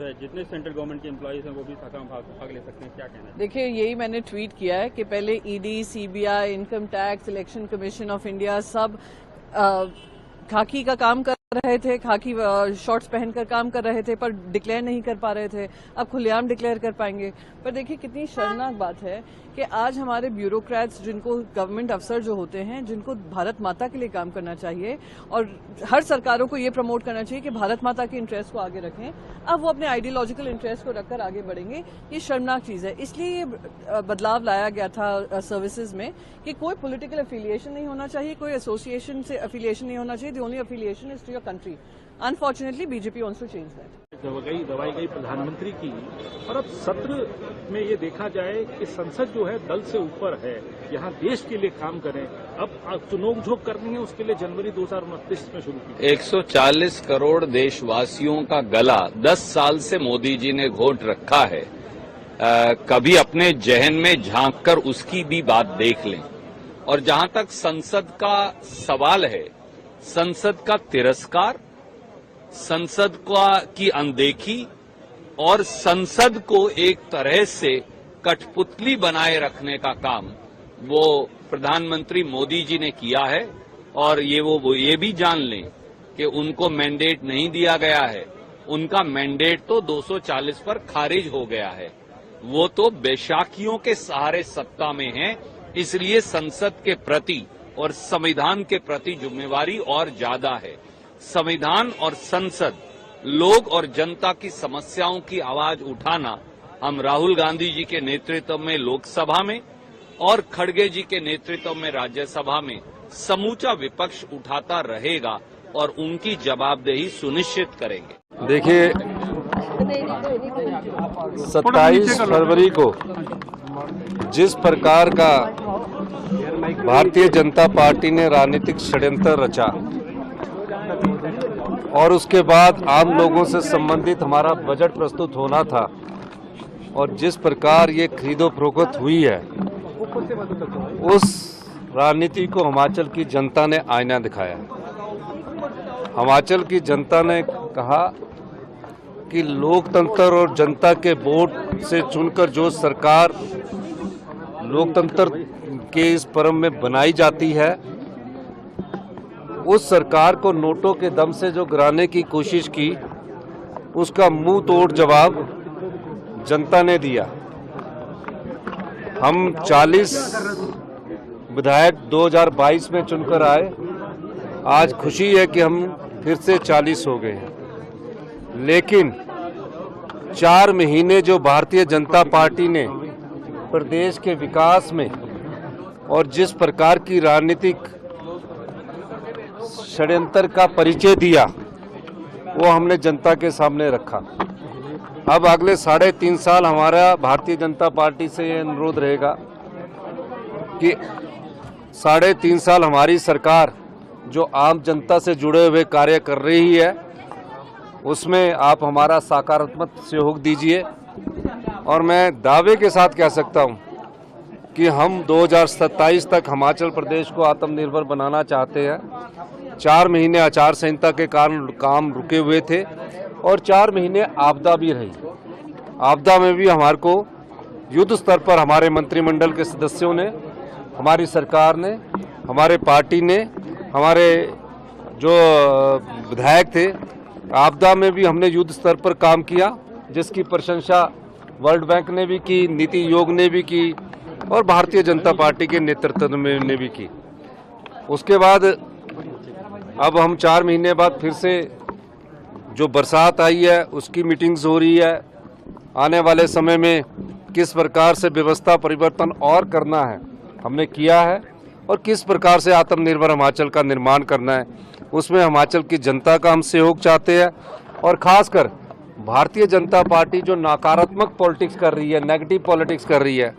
है जितने central government के एम्प्लॉइज हैं वो भी शाखा में भाग ले सकते हैं, क्या कहना है? देखिए, यही मैंने ट्वीट किया है कि पहले ED, CBI, income tax, election commission of India सब खाकी का काम कर रहे थे, खाकी शॉर्ट्स पहनकर काम कर रहे थे, पर डिक्लेयर नहीं कर पा रहे थे। अब खुलेआम डिक्लेयर कर पाएंगे। पर देखिए कितनी शर्मनाक बात है कि आज हमारे ब्यूरोक्रेट्स, जिनको गवर्नमेंट अफसर जो होते हैं, जिनको भारत माता के लिए काम करना चाहिए और हर सरकारों को ये प्रमोट करना चाहिए कि भारत माता के इंटरेस्ट को आगे रखें, अब वो अपने आइडियोलॉजिकल इंटरेस्ट को रखकर आगे बढ़ेंगे। ये शर्मनाक चीज है। इसलिए ये बदलाव लाया गया था सर्विसेज में कि कोई पॉलिटिकल एफिलिएशन नहीं होना चाहिए, कोई एसोसिएशन से एफिलिएशन नहीं होना चाहिए। The only affiliation is to your country. Unfortunately BJP wants to change that. दवाई गई प्रधानमंत्री की, और अब सत्र में ये देखा जाए कि संसद जो है दल से ऊपर है, यहाँ देश के लिए काम करें। अब नोक-झोंक करनी है, उसके लिए जनवरी 2029 में शुरू की। 140 करोड़ देशवासियों का गला 10 साल से मोदी जी ने घोंट रखा है। कभी अपने जहन में झांक कर उसकी भी बात देख लें। और जहां तक संसद का सवाल है, संसद का तिरस्कार, संसद की अनदेखी और संसद को एक तरह से कठपुतली बनाए रखने का काम वो प्रधानमंत्री मोदी जी ने किया है। और वो ये भी जान लें कि उनको मैंडेट नहीं दिया गया है, उनका मैंडेट तो 240 पर खारिज हो गया है। वो तो बैसाखियों के सहारे सत्ता में है, इसलिए संसद के प्रति और संविधान के प्रति जिम्मेवारी और ज्यादा है। संविधान और संसद, लोग और जनता की समस्याओं की आवाज उठाना हम राहुल गांधी जी के नेतृत्व में लोकसभा में और खड़गे जी के नेतृत्व में राज्यसभा में समूचा विपक्ष उठाता रहेगा और उनकी जवाबदेही सुनिश्चित करेंगे। देखिए, 27 फरवरी को जिस प्रकार का भारतीय जनता पार्टी ने राजनीतिक षड्यंत्र रचा और उसके बाद आम लोगों से संबंधित हमारा बजट प्रस्तुत होना था, और जिस प्रकार ये खरीदो फरोख्त हुई है, उस राजनीति को हिमाचल की जनता ने आईना दिखाया। हिमाचल की जनता ने कहा कि लोकतंत्र और जनता के वोट से चुनकर जो सरकार लोकतंत्र के इस पर्व में बनाई जाती है, उस सरकार को नोटों के दम से जो गिराने की कोशिश की, उसका मुंह तोड़ जवाब जनता ने दिया। हम 40 विधायक 2022 में चुनकर आए, आज खुशी है कि हम फिर से 40 हो गए हैं। लेकिन 4 महीने जो भारतीय जनता पार्टी ने प्रदेश के विकास में और जिस प्रकार की राजनीतिक षड्यंत्र का परिचय दिया, वो हमने जनता के सामने रखा। अब अगले 3.5 साल हमारा भारतीय जनता पार्टी से ये अनुरोध रहेगा कि 3.5 साल हमारी सरकार जो आम जनता से जुड़े हुए कार्य कर रही है, उसमें आप हमारा सकारात्मक सहयोग दीजिए। और मैं दावे के साथ कह सकता हूं कि हम 2027 तक हिमाचल प्रदेश को आत्मनिर्भर बनाना चाहते हैं। 4 महीने आचार संहिता के कारण काम रुके हुए थे और 4 महीने आपदा भी रही। आपदा में भी हमारे को युद्ध स्तर पर हमारे मंत्रिमंडल के सदस्यों ने, हमारी सरकार ने, हमारे पार्टी ने, हमारे जो विधायक थे, आपदा में भी हमने युद्ध स्तर पर काम किया, जिसकी प्रशंसा वर्ल्ड बैंक ने भी की, नीति आयोग ने भी की और भारतीय जनता पार्टी के नेतृत्व में ने भी की। उसके बाद अब हम 4 महीने बाद फिर से जो बरसात आई है उसकी मीटिंग्स हो रही है। आने वाले समय में किस प्रकार से व्यवस्था परिवर्तन और करना है हमने किया है, और किस प्रकार से आत्मनिर्भर हिमाचल का निर्माण करना है, उसमें हिमाचल की जनता का हम सहयोग चाहते हैं। और खासकर भारतीय जनता पार्टी जो नकारात्मक पॉलिटिक्स कर रही है, नेगेटिव पॉलिटिक्स कर रही है,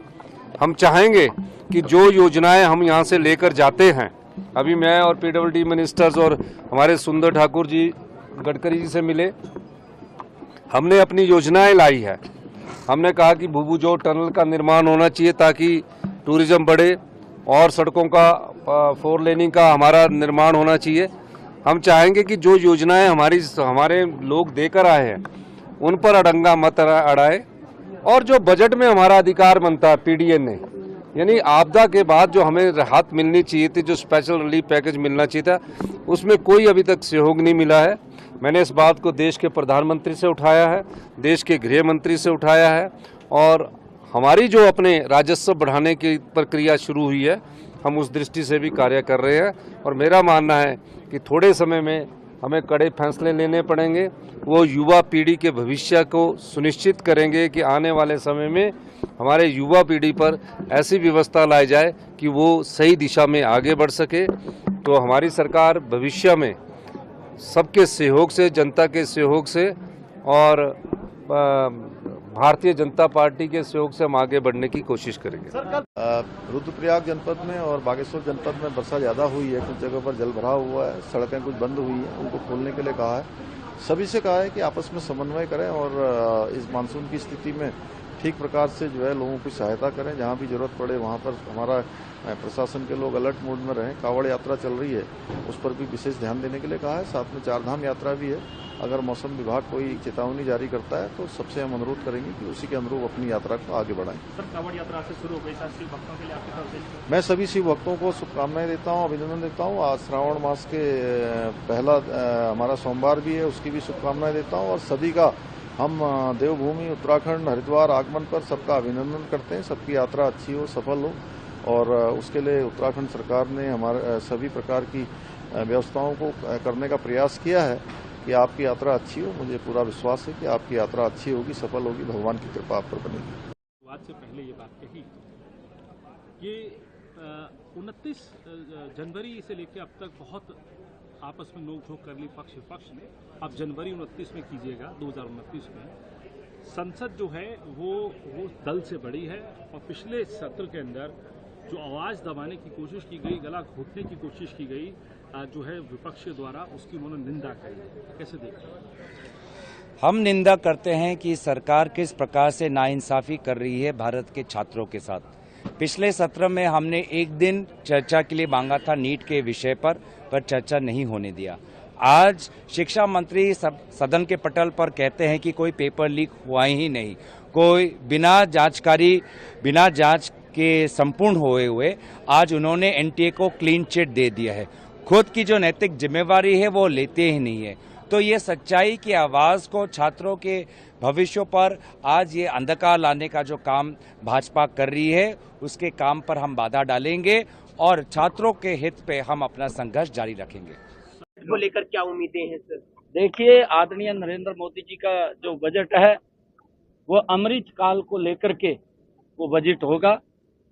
हम चाहेंगे कि जो योजनाएं हम यहाँ से लेकर जाते हैं, अभी मैं और पीडब्ल्यूडी मिनिस्टर्स और हमारे सुंदर ठाकुर जी गडकरी जी से मिले, हमने अपनी योजनाएं लाई है। हमने कहा कि भूभुजोड़ टनल का निर्माण होना चाहिए ताकि टूरिज्म बढ़े, और सड़कों का 4 लेनिंग का हमारा निर्माण होना चाहिए। हम चाहेंगे कि जो योजनाएं हमारे लोग देकर आए हैं उन पर अड़ंगा मत अड़ाए। और जो बजट में हमारा अधिकार बनता है पीडीएन ने, यानी आपदा के बाद जो हमें राहत मिलनी चाहिए थी, जो स्पेशल रिलीफ पैकेज मिलना चाहिए था, उसमें कोई अभी तक सहयोग नहीं मिला है। मैंने इस बात को देश के प्रधानमंत्री से उठाया है, देश के गृह मंत्री से उठाया है, और हमारी जो अपने राजस्व बढ़ाने की प्रक्रिया शुरू हुई है, हम उस दृष्टि से भी कार्य कर रहे हैं। और मेरा मानना है कि थोड़े समय में हमें कड़े फैसले लेने पड़ेंगे। वो युवा पीढ़ी के भविष्य को सुनिश्चित करेंगे कि आने वाले समय में हमारे युवा पीढ़ी पर ऐसी व्यवस्था लाई जाए कि वो सही दिशा में आगे बढ़ सके। तो हमारी सरकार भविष्य में सबके सहयोग से, जनता के सहयोग से और भारतीय जनता पार्टी के सहयोग से हम आगे बढ़ने की कोशिश करेंगे। रुद्रप्रयाग जनपद में और बागेश्वर जनपद में वर्षा ज़्यादा हुई है, कुछ जगह पर जल भराव हुआ है, सड़कें कुछ बंद हुई हैं, उनको खोलने के लिए कहा है। सभी से कहा है कि आपस में समन्वय करें और इस मानसून की स्थिति में ठीक प्रकार से जो है लोगों की सहायता करें। जहाँ भी जरूरत पड़े वहाँ पर हमारा प्रशासन के लोग अलर्ट मोड में रहें। कांवड़ यात्रा चल रही है, उस पर भी विशेष ध्यान देने के लिए कहा है। साथ में चारधाम यात्रा भी है। अगर मौसम विभाग कोई चेतावनी जारी करता है तो सबसे हम अनुरोध करेंगे कि उसी के अनुरूप अपनी यात्रा को आगे बढ़ाएं। सर, कांवड़ यात्रा से शुरू हो गई, शिव भक्तों के लिए आपकी तरफ से मैं सभी शिव भक्तों को शुभकामनाएं देता हूं, अभिनंदन देता हूं। आज श्रावण मास के पहला हमारा सोमवार भी है, उसकी भी शुभकामनाएं देता हूं। और सभी का हम देवभूमि उत्तराखंड हरिद्वार आगमन पर सबका अभिनंदन करते हैं। सबकी यात्रा अच्छी हो, सफल हो, और उसके लिए उत्तराखंड सरकार ने हमारे सभी प्रकार की व्यवस्थाओं को करने का प्रयास किया है कि आपकी यात्रा अच्छी हो। मुझे पूरा विश्वास है कि आपकी यात्रा अच्छी होगी, सफल होगी, भगवान की कृपा आप पर बनेगी। शुरुआत से पहले ये बात कही, ये 29 जनवरी से लेकर अब तक बहुत आपस में नोक-झोंक कर ली पक्ष विपक्ष ने। अब जनवरी 29 में कीजिएगा, 2029 में संसद जो है वो दल से बड़ी है। और पिछले सत्र के अंदर जो आवाज़ दबाने की कोशिश की गई, गला घोटने की कोशिश की गई जो है विपक्ष के द्वारा, उसकी उन्होंने निंदा करी। कैसे देखते हैं? हम निंदा करते हैं कि सरकार किस प्रकार से नाइंसाफी कर रही है भारत के छात्रों के साथ। पिछले सत्र में हमने एक दिन चर्चा के लिए मांगा था नीट के विषय पर चर्चा नहीं होने दिया। आज शिक्षा मंत्री सदन के पटल पर कहते हैं कि कोई पेपर लीक हुआ ही नहीं, कोई बिना जांच के संपूर्ण हुए आज उन्होंने एनटीए को क्लीन चिट दे दिया है। खुद की जो नैतिक जिम्मेवारी है वो लेते ही नहीं है। तो ये सच्चाई की आवाज़ को, छात्रों के भविष्य पर आज ये अंधकार लाने का जो काम भाजपा कर रही है, उसके काम पर हम बाधा डालेंगे और छात्रों के हित पे हम अपना संघर्ष जारी रखेंगे। को लेकर क्या उम्मीदें हैं सर? देखिए, आदरणीय नरेंद्र मोदी जी का जो बजट है वो अमृत काल को लेकर के वो बजट होगा।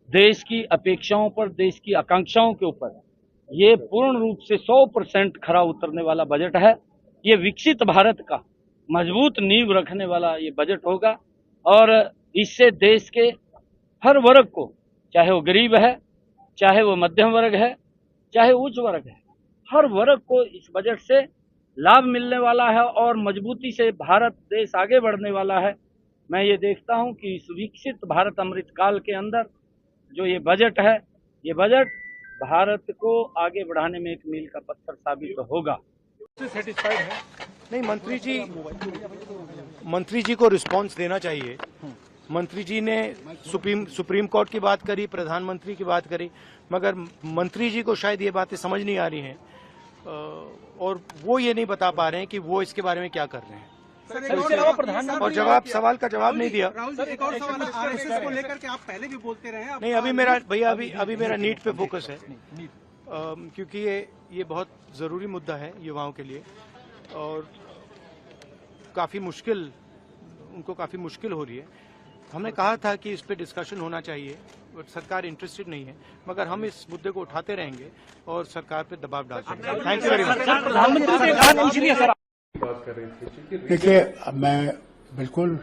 देश की अपेक्षाओं पर, देश की आकांक्षाओं के ऊपर ये पूर्ण रूप से 100% खरा उतरने वाला बजट है। ये विकसित भारत का मजबूत नींव रखने वाला ये बजट होगा और इससे देश के हर वर्ग को, चाहे वो गरीब है, चाहे वो मध्यम वर्ग है, चाहे उच्च वर्ग है, हर वर्ग को इस बजट से लाभ मिलने वाला है और मजबूती से भारत देश आगे बढ़ने वाला है। मैं ये देखता हूं कि इस विकसित भारत अमृतकाल के अंदर जो ये बजट है, ये बजट भारत को आगे बढ़ाने में एक मील का पत्थर साबित होगा। सेटिस्फाइड है? नहीं, मंत्री जी को रिस्पांस देना चाहिए। मंत्री जी ने सुप्रीम कोर्ट की बात करी, प्रधानमंत्री की बात करी, मगर मंत्री जी को शायद ये बातें समझ नहीं आ रही हैं और वो ये नहीं बता पा रहे हैं कि वो इसके बारे में क्या कर रहे हैं। और सवाल का जवाब नहीं दिया। सर, एक और सवाल आरएसएस को लेकर के आप पहले भी बोलते रहे हैं। नहीं, अभी मेरा नीट पे फोकस है, क्योंकि ये बहुत जरूरी मुद्दा है युवाओं के लिए और उनको काफी मुश्किल हो रही है। हमने कहा था कि इस पे डिस्कशन होना चाहिए, बट सरकार इंटरेस्टेड नहीं है, मगर हम इस मुद्दे को उठाते रहेंगे और सरकार पे दबाव डालते रहेंगे। Thank you very much. देखिए, मैं बिल्कुल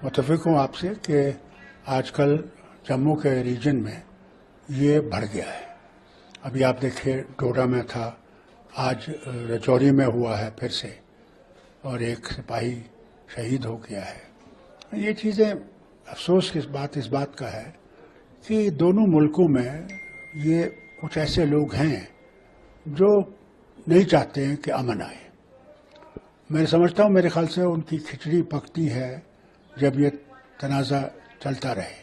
मुत्तफिक हूँ आपसे कि आजकल जम्मू के रीजन में ये बढ़ गया है। अभी आप देखिए, डोडा में था, आज रजौरी में हुआ है फिर से, और एक सिपाही शहीद हो गया है। ये चीज़ें अफसोस की इस बात का है कि दोनों मुल्कों में ये कुछ ऐसे लोग हैं जो नहीं चाहते हैं कि अमन आए। मैं समझता हूँ मेरे ख्याल से उनकी खिचड़ी पकती है जब ये तनाज़ा चलता रहे।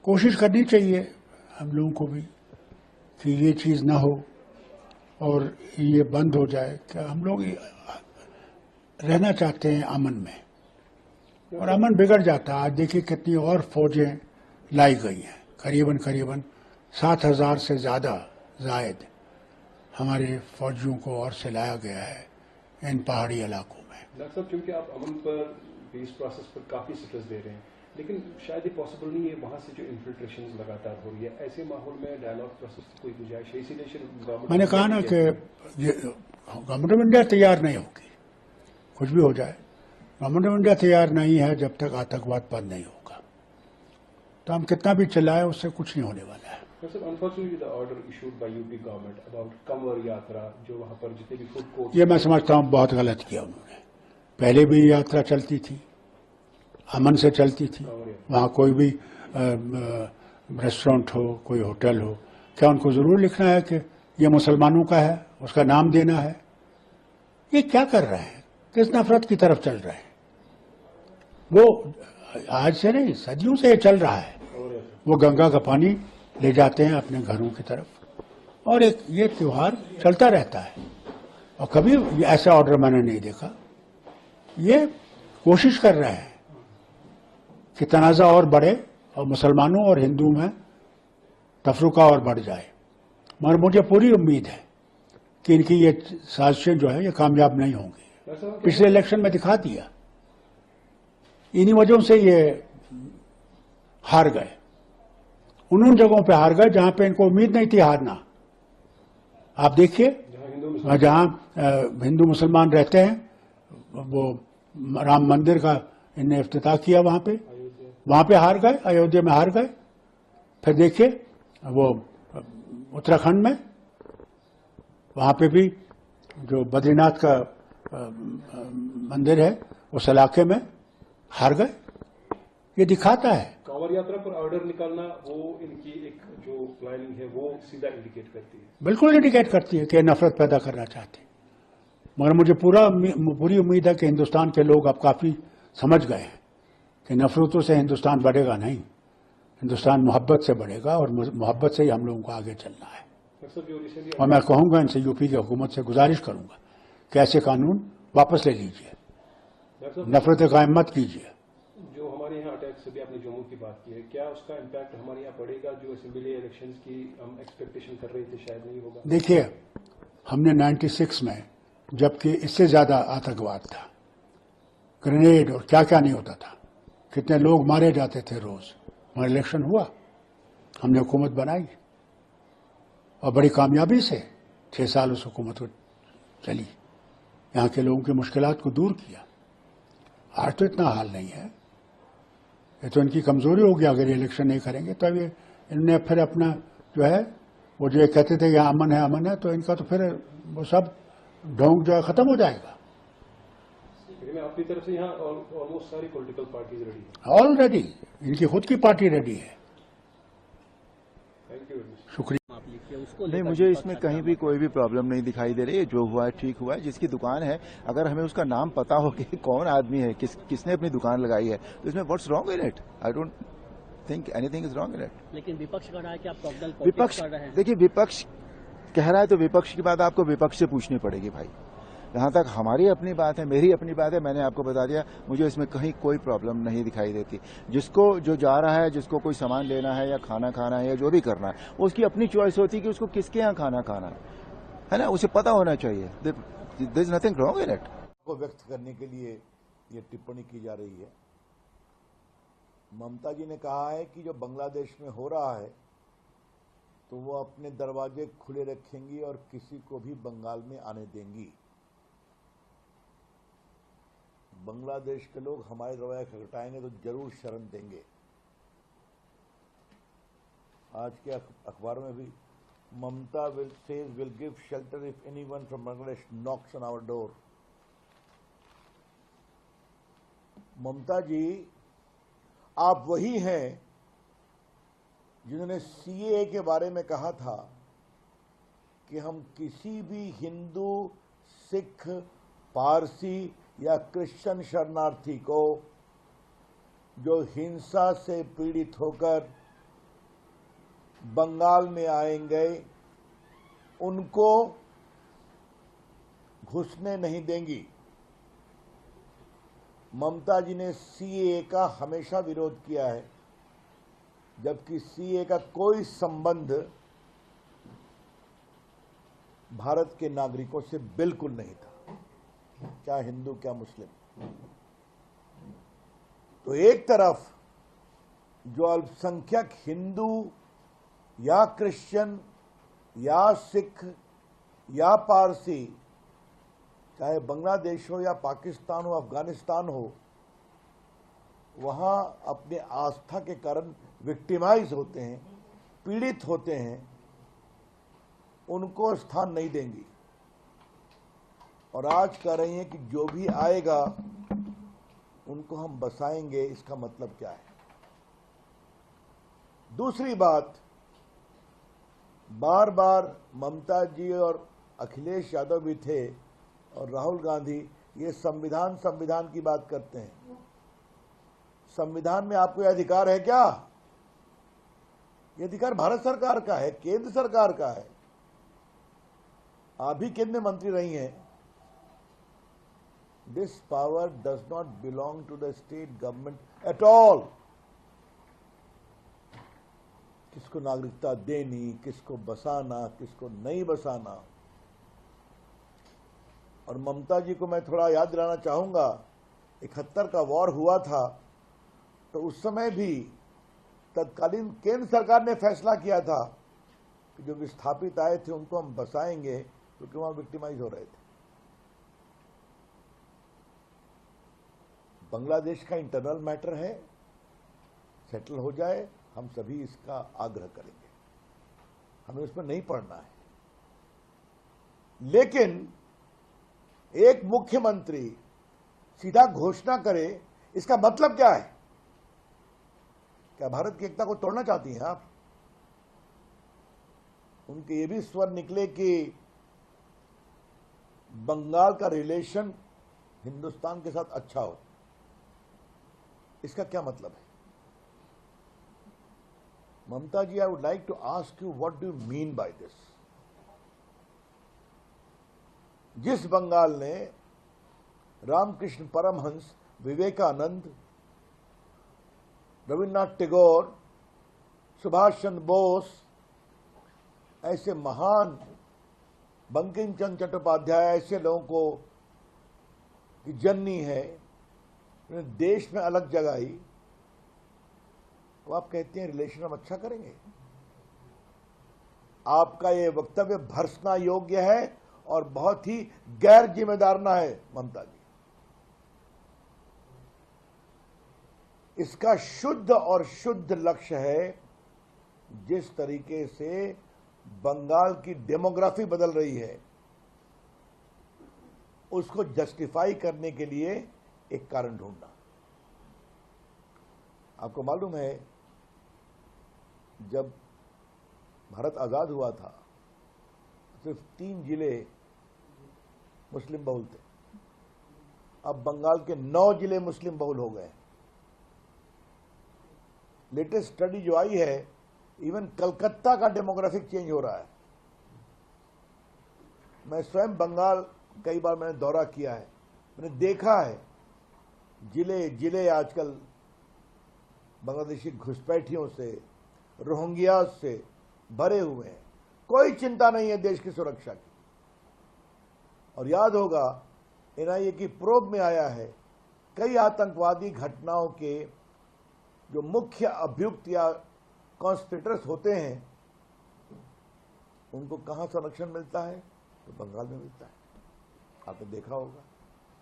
कोशिश करनी चाहिए हम लोगों को भी कि ये चीज़ ना हो और ये बंद हो जाए। क्या हम लोग रहना चाहते हैं अमन में, और अमन बिगड़ जाता है। आज देखिए कितनी और फौजें लाई गई हैं, करीबन 7,000 से ज़्यादा जायद हमारे फौजियों को और से लाया गया है इन पहाड़ी इलाकों में। डॉक्टर साहब, क्योंकि आप अमन पर पीस प्रोसेस पर काफ़ी स्ट्रेस दे रहे हैं, लेकिन शायद ये पॉसिबल नहीं है वहाँ से जो इन्फिल्ट्रेशन लगातार हो रही है, ऐसे माहौल में डायलॉग प्रोसेस की कोई गुंजाइश है? इसीलिए मैंने कहा ना कि गवर्नमेंट ऑफ इंडिया तैयार नहीं होगी, कुछ भी हो जाए। गवर्नमेंट ऑफ इंडिया तैयार नहीं है जब तक आतंकवाद बंद नहीं होगा, तो हम कितना भी चिल्लाएं उससे कुछ नहीं होने वाला है। Unfortunately the order issued by UP government about Kanwar यात्रा, जो वहाँ पर जितने भी फूड कोर्ट, ये मैं समझता हूँ बहुत गलत किया उन्होंने। पहले भी यात्रा चलती थी, अमन से चलती थी, वहाँ कोई भी रेस्टोरेंट हो, कोई होटल हो, क्या उनको जरूर लिखना है कि ये मुसलमानों का है, उसका नाम देना है? ये क्या कर रहे हैं, किस नफरत की तरफ चल रहे हैं? वो आज से नहीं, सदियों से ये चल रहा है। वो गंगा का पानी ले जाते हैं अपने घरों की तरफ, और एक ये त्योहार चलता रहता है, और कभी ऐसा ऑर्डर मैंने नहीं देखा। ये कोशिश कर रहे हैं कि तनाज़ा और बढ़े और मुसलमानों और हिंदुओं में तफरुका और बढ़ जाए। मगर मुझे पूरी उम्मीद है कि इनकी ये साजिशें जो है ये कामयाब नहीं होंगी। पिछले इलेक्शन में दिखा दिया, इन्हीं वजहों से ये हार गए। उन जगहों पे हार गए जहां पे इनको उम्मीद नहीं थी हारना। आप देखिए जहां हिंदू मुसलमान रहते हैं, वो राम मंदिर का इन्हें इफ्तिताह किया, वहां पे हार गए, अयोध्या में हार गए। फिर देखिए वो उत्तराखंड में, वहां पे भी जो बद्रीनाथ का मंदिर है उस इलाके में हार गए। ये दिखाता है कांवड़ यात्रा पर ऑर्डर निकालना, वो इनकी एक जो प्लानिंग है वो सीधा इंडिकेट करती है, बिल्कुल इंडिकेट करती है कि नफरत पैदा करना चाहते हैं। मगर मुझे पूरी उम्मीद है कि हिंदुस्तान के लोग अब काफी समझ गए हैं कि नफरतों से हिंदुस्तान बढ़ेगा नहीं, हिंदुस्तान मोहब्बत से बढ़ेगा, और मोहब्बत से ही हम लोगों को आगे चलना है। और मैं कहूंगा इनसे, यूपी की हुकूमत से गुजारिश करूंगा कि ऐसे कानून वापस ले लीजिए, नफरतें कायम मत कीजिए। जो हमारे यहाँ अटैक से भी आपने जम्मू की बात की है, क्या उसका इम्पैक्ट हमारे यहाँ पड़ेगा? जो असेंबली इलेक्शंस की हम एक्सपेक्टेशन कर रहे थे शायद नहीं होगा। देखिए, हमने 96 में, जबकि इससे ज्यादा आतंकवाद था, ग्रेनेड और क्या क्या नहीं होता था, कितने लोग मारे जाते थे रोज, मगर इलेक्शन हुआ, हमने हुकूमत बनाई और बड़ी कामयाबी से 6 साल उस हुकूमत को चली, यहाँ के लोगों की मुश्किलात को दूर किया। आज तो इतना हाल नहीं है, ये तो इनकी कमजोरी होगी। अगर ये इलेक्शन नहीं करेंगे तो अभी इनने फिर अपना जो है, वो जो कहते थे यहाँ अमन है, तो इनका तो फिर वो सब ढोंग जो है खत्म हो जाएगा। अपनी तरफ से यहाँ ऑलमोस्ट सारी पॉलिटिकल पार्टीज रेडी है, ऑलरेडी इनकी खुद की पार्टी रेडी है। Thank you very much. शुक्रिया। नहीं, मुझे इसमें कहीं भी कोई भी प्रॉब्लम नहीं दिखाई दे रही है। जो हुआ है ठीक हुआ है। जिसकी दुकान है, अगर हमें उसका नाम पता हो कि कौन आदमी है, किसने अपनी दुकान लगाई है, तो इसमें what's wrong in it? I don't think anything is wrong in it. लेकिन विपक्ष कह रहा है कि आप कॉकटेल विपक्ष, देखिए विपक्ष कह रहा है तो विपक्ष की बात आपको विपक्ष से पूछनी पड़ेगी भाई। जहां तक हमारी अपनी बात है, मेरी अपनी बात है, मैंने आपको बता दिया, मुझे इसमें कहीं कोई प्रॉब्लम नहीं दिखाई देती। जिसको जो जा रहा है, जिसको कोई सामान लेना है या खाना खाना है या जो भी करना है, वो उसकी अपनी चॉइस होती है कि उसको किसके यहाँ खाना खाना है ना, उसे पता होना चाहिए। There is nothing wrong in it. को व्यक्त करने के लिए ये टिप्पणी की जा रही है। ममता जी ने कहा है कि जो बांग्लादेश में हो रहा है तो वो अपने दरवाजे खुले रखेंगी और किसी को भी बंगाल में आने देंगी। बांग्लादेश के लोग हमारे रवैया खटखटाएंगे तो जरूर शरण देंगे। आज के अखबारों में भी Mamata will give shelter if anyone from Bangladesh knocks on our door. Mamata ji, आप वही हैं जिन्होंने सीएए के बारे में कहा था कि हम किसी भी हिंदू, सिख पारसी या क्रिश्चियन शरणार्थी को जो हिंसा से पीड़ित होकर बंगाल में आएंगे उनको घुसने नहीं देंगी। ममता जी ने सीएए का हमेशा विरोध किया है, जबकि सीएए का कोई संबंध भारत के नागरिकों से बिल्कुल नहीं था, क्या हिंदू क्या मुस्लिम। तो एक तरफ जो अल्पसंख्यक हिंदू या क्रिश्चियन या सिख या पारसी, चाहे बांग्लादेश हो या पाकिस्तान हो अफगानिस्तान हो, वहां अपने आस्था के कारण विक्टिमाइज होते हैं, पीड़ित होते हैं, उनको स्थान नहीं देंगी। और आज कह रही हैं कि जो भी आएगा उनको हम बसाएंगे। इसका मतलब क्या है? दूसरी बात, बार बार ममता जी और अखिलेश यादव भी थे और राहुल गांधी ये संविधान संविधान की बात करते हैं। संविधान में आपको यह अधिकार है क्या? ये अधिकार भारत सरकार का है, केंद्र सरकार का है। आप भी केंद्र मंत्री रही हैं। This power does not belong to the state government at all. किसको नागरिकता देनी, किसको बसाना, किसको नहीं बसाना। और ममता जी को मैं थोड़ा याद दिलाना चाहूंगा, 71 का वॉर हुआ था तो उस समय भी तत्कालीन केंद्र सरकार ने फैसला किया था कि जो विस्थापित आए थे उनको हम बसाएंगे, क्योंकि वहां विक्टिमाइज हो रहे थे। बांग्लादेश का इंटरनल मैटर है, सेटल हो जाए, हम सभी इसका आग्रह करेंगे, हमें उसमें नहीं पड़ना है। लेकिन एक मुख्यमंत्री सीधा घोषणा करे, इसका मतलब क्या है? क्या भारत की एकता को तोड़ना चाहती हैं आप? उनके ये भी स्वर निकले कि बंगाल का रिलेशन हिंदुस्तान के साथ अच्छा हो। इसका क्या मतलब है? Mamata ji, I would like to ask you, what do you mean by this? जिस बंगाल ने रामकृष्ण परमहंस, विवेकानंद, रविन्द्रनाथ टैगोर, सुभाष चंद्र बोस ऐसे महान, बंकिम चंद्र चट्टोपाध्याय ऐसे लोगों को की जननी है, उन्हें देश में अलग जगाई, तो आप कहते हैं रिलेशन हम अच्छा करेंगे? आपका ये वक्तव्य भर्त्सना योग्य है और बहुत ही गैर जिम्मेदाराना है ममता जी। इसका शुद्ध और शुद्ध लक्ष्य है, जिस तरीके से बंगाल की डेमोग्राफी बदल रही है उसको जस्टिफाई करने के लिए एक कारण ढूंढना। आपको मालूम है, जब भारत आजाद हुआ था सिर्फ 3 जिले मुस्लिम बहुल थे, अब बंगाल के 9 जिले मुस्लिम बहुल हो गए। लेटेस्ट स्टडी जो आई है, इवन कलकत्ता का डेमोग्राफिक चेंज हो रहा है। मैं स्वयं बंगाल कई बार मैंने दौरा किया है, मैंने देखा है जिले जिले आजकल बांग्लादेशी घुसपैठियों से, रोहिंग्या से भरे हुए हैं। कोई चिंता नहीं है देश की सुरक्षा की। और याद होगा, एनआईए की प्रोब में आया है, कई आतंकवादी घटनाओं के जो मुख्य अभियुक्त या कॉन्स्पिरेटर्स होते हैं, उनको कहां संरक्षण मिलता है? तो बंगाल में मिलता है। आपने देखा होगा,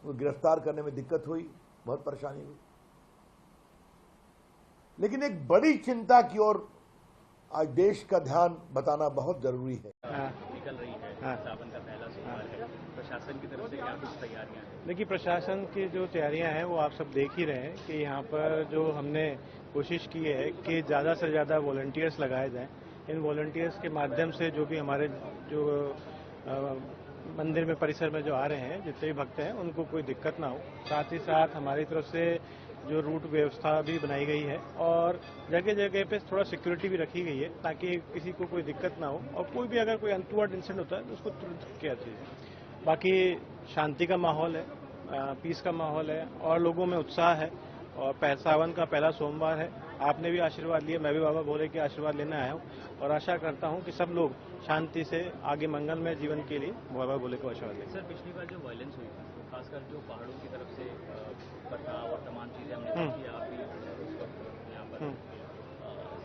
वो गिरफ्तार करने में दिक्कत हुई, बहुत परेशानी हुई। लेकिन एक बड़ी चिंता की ओर आज देश का ध्यान बताना बहुत जरूरी है। निकल रही है, सावन का पहला सोमवार है, प्रशासन की तरफ से क्या कुछ तैयारियां हैं? देखिए, प्रशासन की जो तैयारियां हैं वो आप सब देख ही रहे हैं कि यहाँ पर जो हमने कोशिश की है कि ज़्यादा से ज़्यादा वॉलंटियर्स लगाए जाएं। इन वॉलंटियर्स के माध्यम से जो भी हमारे जो मंदिर में परिसर में जो आ रहे हैं, जितने भी भक्त हैं, उनको कोई दिक्कत ना हो। साथ ही साथ हमारी तरफ से जो रूट व्यवस्था भी बनाई गई है और जगह जगह पे थोड़ा सिक्योरिटी भी रखी गई है ताकि किसी को कोई दिक्कत ना हो और कोई भी अगर कोई अनटूवर्ड इंसिडेंट होता है तो उसको तुरंत किया चाहिए। बाकी शांति का माहौल है, पीस का माहौल है और लोगों में उत्साह है और सावन का पहला सोमवार है। आपने भी आशीर्वाद लिया, मैं भी बाबा भोले के आशीर्वाद लेने आया हूँ और आशा करता हूँ कि सब लोग शांति से आगे मंगलमय जीवन के लिए बाबा भोले को आशीर्वाद लें। सर, पिछली बार जो वायलेंस हुई थी, तो खासकर जो पहाड़ों की तरफ से पथराव और तमाम चीजें हमने देखी, आप भी उस वक्त यहाँ पर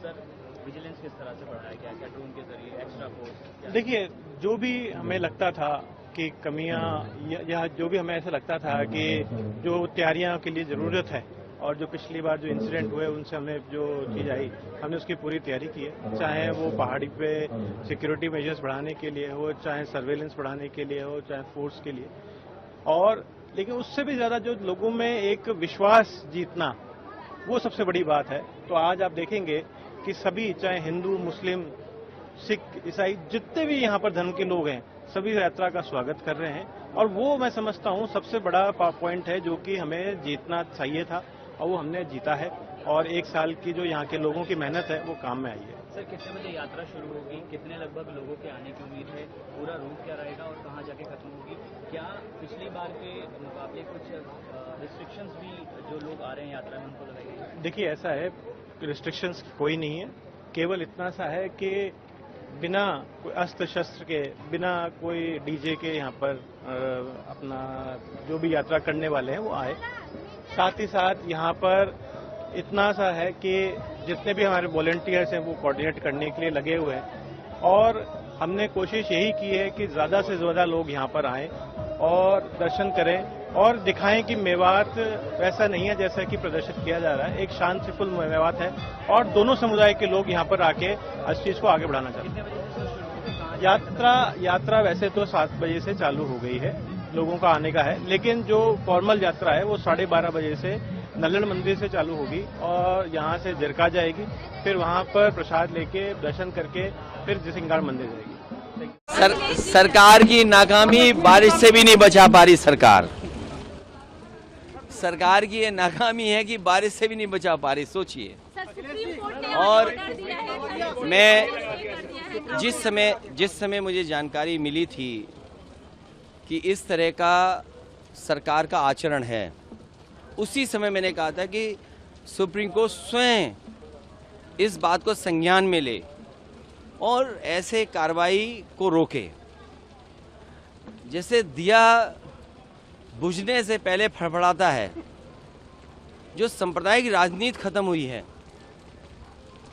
सर विजिलेंस किस तरह से बढ़ाया गया, क्या ड्रोन के जरिए, एक्स्ट्रा फोर्स? देखिए, जो भी हमें लगता था कि कमियां या जो भी हमें ऐसा लगता था कि जो तैयारियां के लिए जरूरत है और जो पिछली बार जो इंसिडेंट हुए उनसे हमें जो चीज आई, हमने उसकी पूरी तैयारी की है। चाहे वो पहाड़ी पे सिक्योरिटी मेजर्स बढ़ाने के लिए हो, चाहे सर्वेलेंस बढ़ाने के लिए हो, चाहे फोर्स के लिए, और लेकिन उससे भी ज्यादा जो लोगों में एक विश्वास जीतना, वो सबसे बड़ी बात है। तो आज आप देखेंगे कि सभी, चाहे हिंदू, मुस्लिम, सिख, ईसाई, जितने भी यहाँ पर धर्म के लोग हैं, सभी यात्रा का स्वागत कर रहे हैं और वो मैं समझता हूँ सबसे बड़ा पॉइंट है जो कि हमें जीतना चाहिए था और वो हमने जीता है और एक साल की जो यहाँ के लोगों की मेहनत है वो काम में आई है। सर, कितने बजे यात्रा शुरू होगी, कितने लगभग लोगों के आने की उम्मीद है, पूरा रूट क्या रहेगा और कहाँ जाके खत्म होगी? क्या पिछली बार के मुकाबले कुछ रिस्ट्रिक्शंस भी जो लोग आ रहे हैं यात्रा में उनको लगाई गई? देखिए, ऐसा है, रिस्ट्रिक्शंस कोई नहीं है, केवल इतना सा है कि बिना कोई अस्त्र शस्त्र के, बिना कोई डीजे के यहाँ पर अपना जो भी यात्रा करने वाले हैं वो आए। साथ ही साथ यहाँ पर इतना सा है कि जितने भी हमारे वॉलंटियर्स हैं वो कोऑर्डिनेट करने के लिए लगे हुए हैं और हमने कोशिश यही की है कि ज्यादा से ज्यादा लोग यहाँ पर आएं और दर्शन करें और दिखाएं कि मेवात वैसा नहीं है जैसा कि प्रदर्शित किया जा रहा है। एक शांतिपूर्ण मेवात है और दोनों समुदाय के लोग यहाँ पर आके इस चीज को आगे बढ़ाना चाहते हैं। यात्रा वैसे तो 7 बजे से चालू हो गई है, लोगों का आने का है, लेकिन जो फॉर्मल यात्रा है वो 12:30 बजे से नल्लड़ मंदिर से चालू होगी और यहाँ से जिरका जाएगी, फिर वहाँ पर प्रसाद लेके दर्शन करके फिर जिसिंगाड़ मंदिर जाएगी। सरकार की नाकामी बारिश से भी नहीं बचा पा रही सरकार की ये नाकामी है कि बारिश से भी नहीं बचा पा रही, सोचिए। और मैं जिस समय मुझे जानकारी मिली थी कि इस तरह का सरकार का आचरण है, उसी समय मैंने कहा था कि सुप्रीम कोर्ट स्वयं इस बात को संज्ञान में ले और ऐसे कार्रवाई को रोके। जैसे दिया बुझने से पहले फड़फड़ाता है, जो सांप्रदायिक राजनीति खत्म हुई है,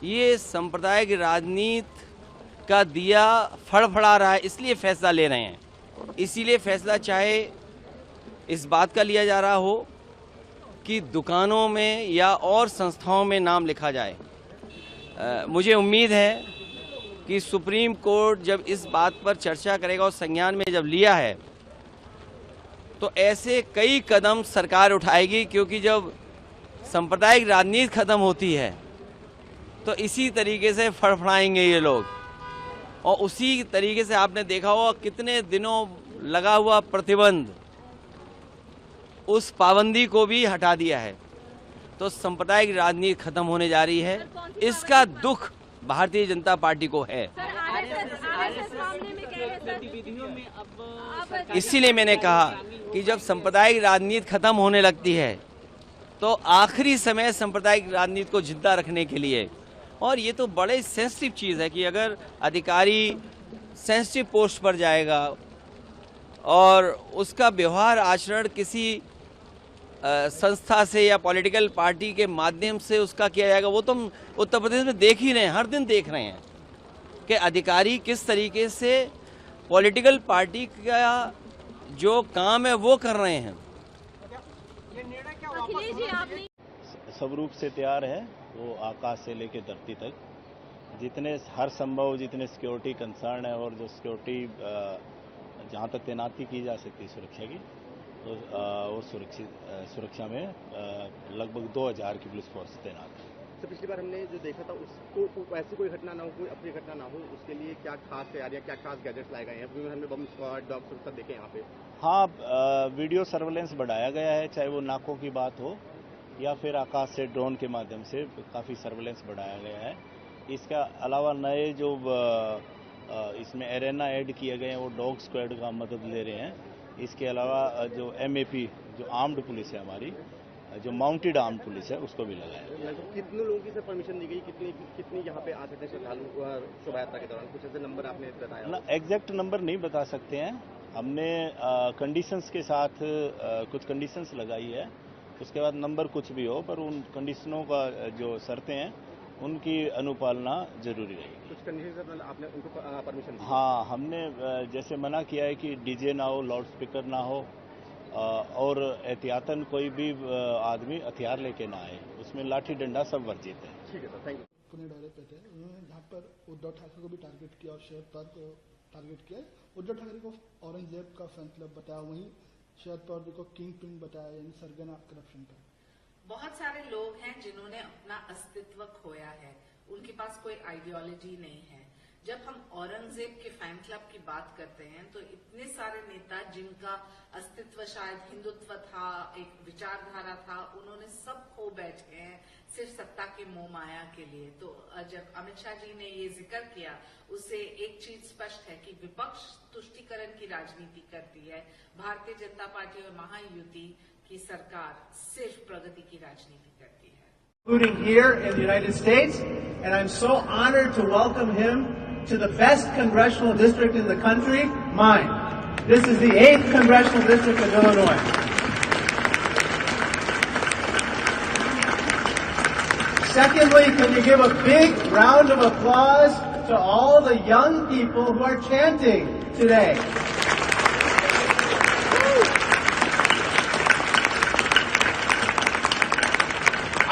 ये सांप्रदायिक राजनीति का दिया फड़फड़ा रहा है, इसलिए फैसला ले रहे हैं। इसीलिए फैसला चाहे इस बात का लिया जा रहा हो कि दुकानों में या और संस्थाओं में नाम लिखा जाए। मुझे उम्मीद है कि सुप्रीम कोर्ट जब इस बात पर चर्चा करेगा और संज्ञान में जब लिया है तो ऐसे कई कदम सरकार उठाएगी, क्योंकि जब सांप्रदायिक राजनीति खत्म होती है तो इसी तरीके से फड़फड़ाएंगे ये लोग। और उसी तरीके से आपने देखा होगा कितने दिनों लगा हुआ प्रतिबंध, उस पाबंदी को भी हटा दिया है। तो सांप्रदायिक राजनीति खत्म होने जा रही है, इसका दुख भारतीय जनता पार्टी को है। इसीलिए मैंने कहा कि जब सांप्रदायिक राजनीति खत्म होने लगती है तो आखिरी समय सांप्रदायिक राजनीति को जिंदा रखने के लिए, और ये तो बड़े सेंसिटिव चीज़ है कि अगर अधिकारी सेंसिटिव पोस्ट पर जाएगा और उसका व्यवहार आचरण किसी संस्था से या पॉलिटिकल पार्टी के माध्यम से उसका किया जाएगा, वो तो हम उत्तर प्रदेश में देख ही रहे हैं, हर दिन देख रहे हैं कि अधिकारी किस तरीके से पॉलिटिकल पार्टी का जो काम है वो कर रहे हैं। सब रूप से तैयार है, वो आकाश से लेकर धरती तक जितने हर संभव जितने सिक्योरिटी कंसर्न है और जो सिक्योरिटी जहाँ तक तैनाती की जा सकती है सुरक्षा की, तो सुरक्षा में लगभग 2000 की पुलिस फोर्स तैनात है। तो पिछली बार हमने जो देखा था उसको ऐसी कोई घटना ना हो, कोई अप्रिय घटना ना हो, उसके लिए क्या खास तैयारियां, क्या खास गैजेट्स लाए गए हैं? क्योंकि हमने बम स्क्वाड, डॉग स्क्वाड सब देखे यहाँ पे। हाँ, वीडियो सर्वेलेंस बढ़ाया गया है, चाहे वो नाकों की बात हो या फिर आकाश से ड्रोन के माध्यम से काफ़ी सर्वेलेंस बढ़ाया गया है। इसका अलावा नए जो इसमें एरेना ऐड किए गए हैं वो डॉग स्क्वाड का मदद ले रहे हैं। इसके अलावा जो MAP जो आर्म्ड पुलिस है हमारी, जो माउंटेड आर्म पुलिस है, उसको भी लगाया है। लगभग कितने लोगों की परमिशन दी गई, कितनी यहाँ पे आ सकते हैं श्रद्धालु शोभा यात्रा के दौरान? कुछ ऐसे नंबर आपने बताया ना? एग्जैक्ट नंबर नहीं बता सकते हैं। हमने कंडीशंस के साथ कुछ कंडीशंस लगाई है, उसके बाद नंबर कुछ भी हो, पर उन कंडीशनों का जो शर्तें हैं उनकी अनुपालना जरूरी रहेगी। कुछ कंडीशन आपने उनको परमिशन दी? हाँ, हमने जैसे मना किया है कि डीजे ना हो, लाउड स्पीकर ना हो, और एहतियातन कोई भी आदमी हथियार लेके ना आए। उसमें लाठी डंडा सब वर्जित है। ठीक है सर, थैंक यू। पुणे दौरे पे थे, उन्होंने जहाँ पर उद्धव ठाकरे को भी टारगेट किया और शरद पवार को टारगेट किया। उद्धव ठाकरे को औरंगजेब का फैन क्लब बताया, वहीं शरद पवार जी को किंग पिन बताया, यानी सरगना करप्शन पर। बहुत सारे लोग हैं जिन्होंने अपना अस्तित्व खोया है, उनके पास कोई आइडियोलॉजी नहीं है। जब हम औरंगजेब के फैन क्लब की बात करते हैं तो इतने सारे नेता जिनका अस्तित्व शायद हिंदुत्व था, एक विचारधारा था, उन्होंने सब खो बैठे हैं सिर्फ सत्ता के मोह माया के लिए। तो जब अमित शाह जी ने ये जिक्र किया, उससे एक चीज स्पष्ट है कि विपक्ष तुष्टीकरण की राजनीति करती है, भारतीय जनता पार्टी और महायुति की सरकार सिर्फ प्रगति की राजनीति करती है। Including here in the United States, and I'm so honored to welcome him to the best congressional district in the country, mine. This is the 8th congressional district of Illinois. Secondly, can you give a big round of applause to all the young people who are chanting today?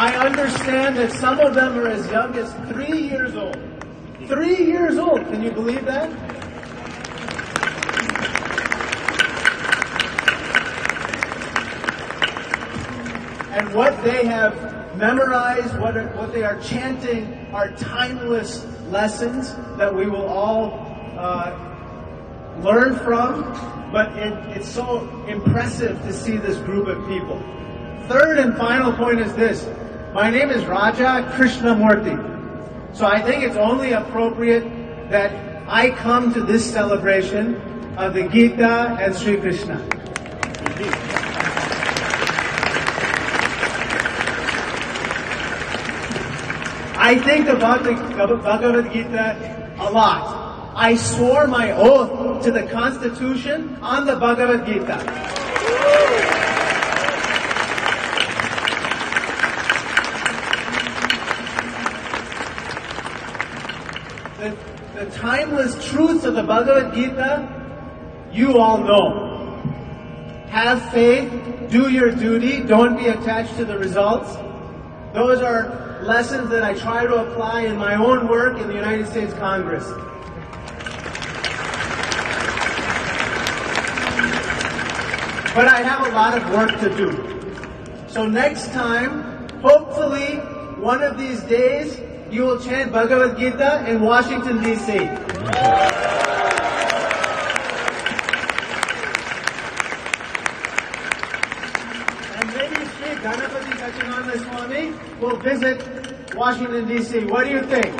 I understand that some of them are as young as 3 years old. 3 years old, can you believe that? And what they have memorized, what they are chanting are timeless lessons that we will all learn from, but it's so impressive to see this group of people. Third and final point is this. My name is Raja Krishnamurthy. So I think it's only appropriate that I come to this celebration of the Gita and Sri Krishna. I think about the Bhagavad Gita a lot. I swore my oath to the Constitution on the Bhagavad Gita. The timeless truths of the Bhagavad Gita, you all know. Have faith, do your duty, don't be attached to the results. Those are lessons that I try to apply in my own work in the United States Congress. But I have a lot of work to do. So next time, hopefully, one of these days, you will chant Bhagavad Gita in Washington, D.C. And maybe Sri Ganapati Sachinanda Swami will visit Washington, D.C. What do you think?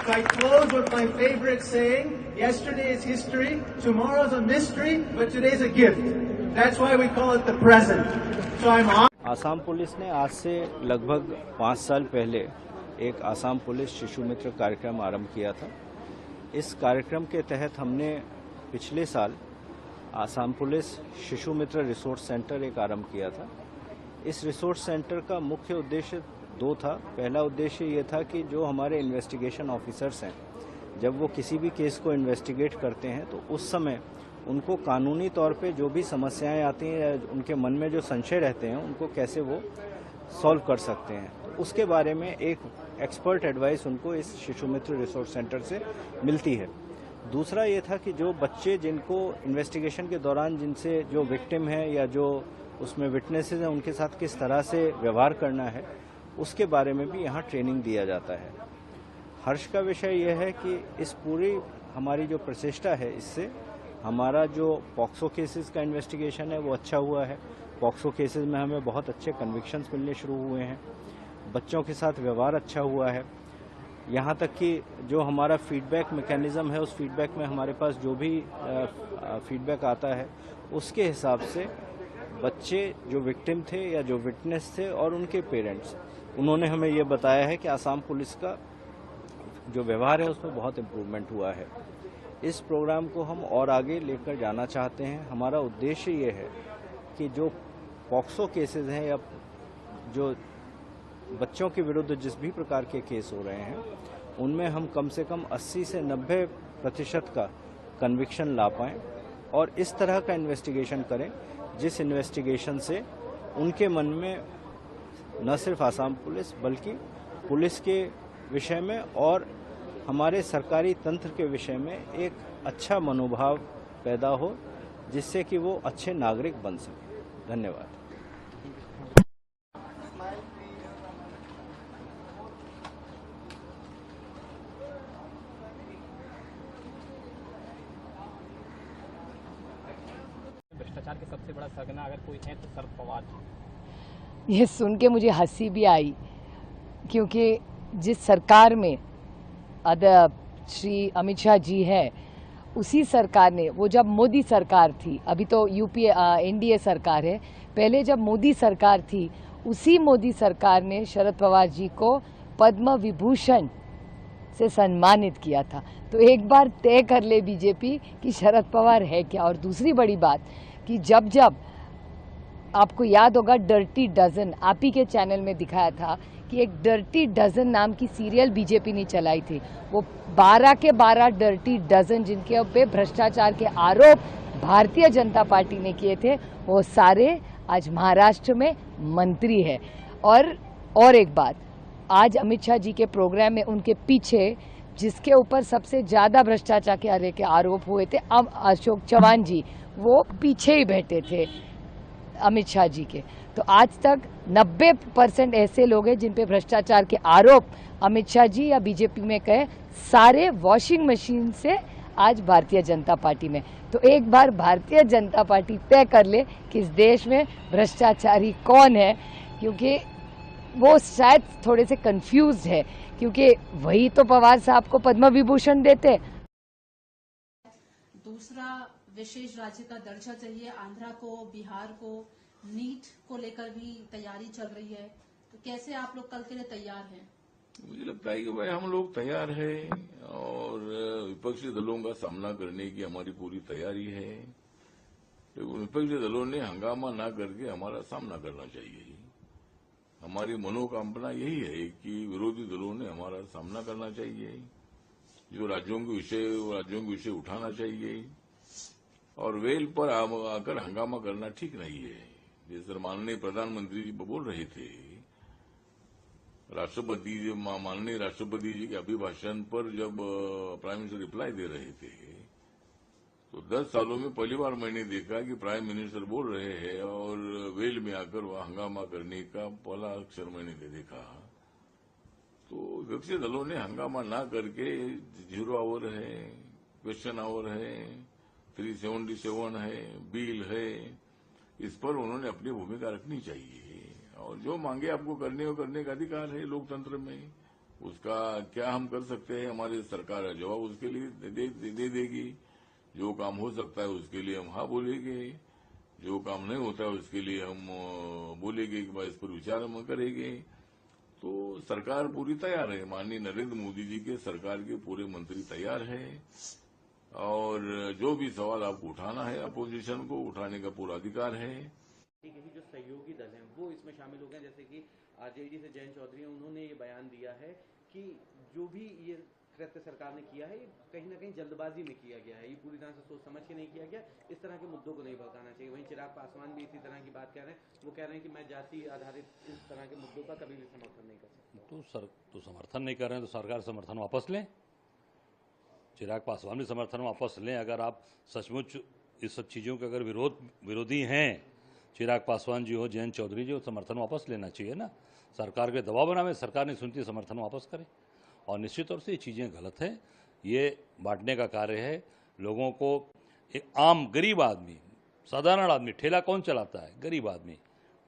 So I close with my favorite saying, yesterday is history, tomorrow's a mystery, but today's a gift. That's why we call it the present. So I'm on. Assam police ने आज से लगभग 5 साल पहले एक Assam police शिशु मित्र कार्यक्रम आरंभ किया था। इस कार्यक्रम के तहत हमने पिछले साल आसाम पुलिस शिशु मित्र रिसोर्स सेंटर एक आरंभ किया था। इस रिसोर्स सेंटर का मुख्य उद्देश्य 2 था। पहला उद्देश्य ये था कि जो हमारे इन्वेस्टिगेशन ऑफिसर्स हैं, जब वो किसी भी केस को इन्वेस्टिगेट करते हैं तो उस समय उनको कानूनी तौर पे जो भी समस्याएं आती हैं या उनके मन में जो संशय रहते हैं उनको कैसे वो सॉल्व कर सकते हैं, तो उसके बारे में एक एक्सपर्ट एडवाइस उनको इस शिशु मित्र रिसोर्स सेंटर से मिलती है। दूसरा ये था कि जो बच्चे जिनको इन्वेस्टिगेशन के दौरान जिनसे जो विक्टिम है या जो उसमें विटनेसेस हैं उनके साथ किस तरह से व्यवहार करना है उसके बारे में भी यहाँ ट्रेनिंग दिया जाता है। हर्ष का विषय यह है कि इस पूरी हमारी जो प्रचेष्टा है इससे हमारा जो पॉक्सो केसेस का इन्वेस्टिगेशन है वो अच्छा हुआ है। पॉक्सो केसेस में हमें बहुत अच्छे कन्विक्शंस मिलने शुरू हुए हैं। बच्चों के साथ व्यवहार अच्छा हुआ है। यहाँ तक कि जो हमारा फीडबैक मैकेनिज्म है उस फीडबैक में हमारे पास जो भी फीडबैक आता है उसके हिसाब से बच्चे जो विक्टिम थे या जो विटनेस थे और उनके पेरेंट्स उन्होंने हमें ये बताया है कि आसाम पुलिस का जो व्यवहार है उसमें बहुत इम्प्रूवमेंट हुआ है। इस प्रोग्राम को हम और आगे लेकर जाना चाहते हैं। हमारा उद्देश्य ये है कि जो पॉक्सो केसेस हैं या जो बच्चों के विरुद्ध जिस भी प्रकार के केस हो रहे हैं उनमें हम कम से कम 80 से 90% का कन्विक्शन ला पाएं और इस तरह का इन्वेस्टिगेशन करें जिस इन्वेस्टिगेशन से उनके मन में न सिर्फ आसाम पुलिस बल्कि पुलिस के विषय में और हमारे सरकारी तंत्र के विषय में एक अच्छा मनोभाव पैदा हो जिससे कि वो अच्छे नागरिक बन सकें। धन्यवाद। भ्रष्टाचार के सबसे बड़ा सरगना अगर कोई है तो शरद पवार जी। ये सुन के मुझे हंसी भी आई क्योंकि जिस सरकार में श्री अमित शाह जी है उसी सरकार ने वो जब मोदी सरकार थी, अभी तो यूपीए एनडीए सरकार है, पहले जब मोदी सरकार थी उसी मोदी सरकार ने शरद पवार जी को पद्म विभूषण से सम्मानित किया था। तो एक बार तय कर ले बीजेपी कि शरद पवार है क्या। और दूसरी बड़ी बात कि जब जब आपको याद होगा डर्टी डजन आप ही के चैनल में दिखाया था कि एक डर्टी डजन नाम की सीरियल बीजेपी ने चलाई थी, वो 12 के 12 डर्टी डजन जिनके पे भ्रष्टाचार के आरोप भारतीय जनता पार्टी ने किए थे वो सारे आज महाराष्ट्र में मंत्री है। और एक बात, आज अमित शाह जी के प्रोग्राम में उनके पीछे जिसके ऊपर सबसे ज़्यादा भ्रष्टाचार के आरोप हुए थे अब अशोक चौहान जी, वो पीछे ही बैठे थे अमित शाह जी के। तो आज तक 90% ऐसे लोग हैं जिन पे भ्रष्टाचार के आरोप अमित शाह जी या बीजेपी में कहे सारे वॉशिंग मशीन से आज भारतीय जनता पार्टी में। तो एक बार भारतीय जनता पार्टी तय कर ले कि इस देश में भ्रष्टाचारी कौन है, क्योंकि वो शायद थोड़े से कंफ्यूज है क्योंकि वही तो पवार साहब को पद्म विभूषण देते। दूसरा विशेष राज्य का दर्जा चाहिए आंध्रा को, बिहार को, नीट को लेकर भी तैयारी चल रही है, तो कैसे आप लोग कल के लिए तैयार हैं? मुझे लगता है कि भाई हम लोग तैयार हैं और विपक्षी दलों का सामना करने की हमारी पूरी तैयारी है। तो विपक्षी दलों ने हंगामा ना करके हमारा सामना करना चाहिए। हमारी मनोकामना यही है कि विरोधी दलों ने हमारा सामना करना चाहिए, जो राज्यों के विषय उठाना चाहिए और वेल पर आकर हंगामा करना ठीक नहीं है। जैसे माननीय प्रधानमंत्री जी बोल रहे थे, माननीय राष्ट्रपति जी के अभिभाषण पर जब प्राइम मिनिस्टर रिप्लाई दे रहे थे तो 10 सालों में पहली बार मैंने देखा कि प्राइम मिनिस्टर बोल रहे हैं और वेल में आकर वह हंगामा करने का पहला अक्षर मैंने देखा। तो विपक्षी दलों ने हंगामा ना करके 0 आवर है, क्वेश्चन आवर है, 377 है, बिल है, इस पर उन्होंने अपनी भूमिका रखनी चाहिए और जो मांगे आपको करने का अधिकार है लोकतंत्र में। उसका क्या हम कर सकते हैं, हमारी सरकार जवाब उसके लिए दे देगी। जो काम हो सकता है उसके लिए हम हाँ बोलेंगे, जो काम नहीं होता है उसके लिए हम बोलेंगे कि भाई इस पर विचार हम करेंगे। तो सरकार पूरी तैयार है, माननीय नरेंद्र मोदी जी के सरकार के पूरे मंत्री तैयार है और जो भी सवाल आपको उठाना है अपोजिशन को उठाने का पूरा अधिकार है। जो सहयोगी दल हैं वो इसमें शामिल हो गए, जैसे कि आरजेडी से जयंत चौधरी उन्होंने ये बयान दिया है कि जो भी ये कृत्य सरकार ने किया है ये कहीं ना कहीं जल्दबाजी में किया गया है, ये पूरी तरह से सोच समझ के नहीं किया गया, इस तरह के मुद्दों को नहीं भड़काना चाहिए। वहीं चिराग पासवान भी इसी तरह की बात कह रहे हैं, वो कह रहे हैं कि मैं जाति आधारित इस तरह के मुद्दों का कभी भी समर्थन नहीं कर सकता। तो समर्थन नहीं कर रहे हैं तो सरकार समर्थन वापस लें। चिराग पासवान भी समर्थन वापस लें। अगर आप सचमुच इस सब चीज़ों के अगर विरोधी हैं, चिराग पासवान जी हो, जयंत चौधरी जी हो, समर्थन वापस लेना चाहिए ना। सरकार के दबाव बनावे, सरकार नहीं सुनती, समर्थन वापस करे। और निश्चित तौर से ये चीज़ें गलत हैं। ये बांटने का कार्य है लोगों को। एक आम गरीब आदमी, साधारण आदमी, ठेला कौन चलाता है? गरीब आदमी।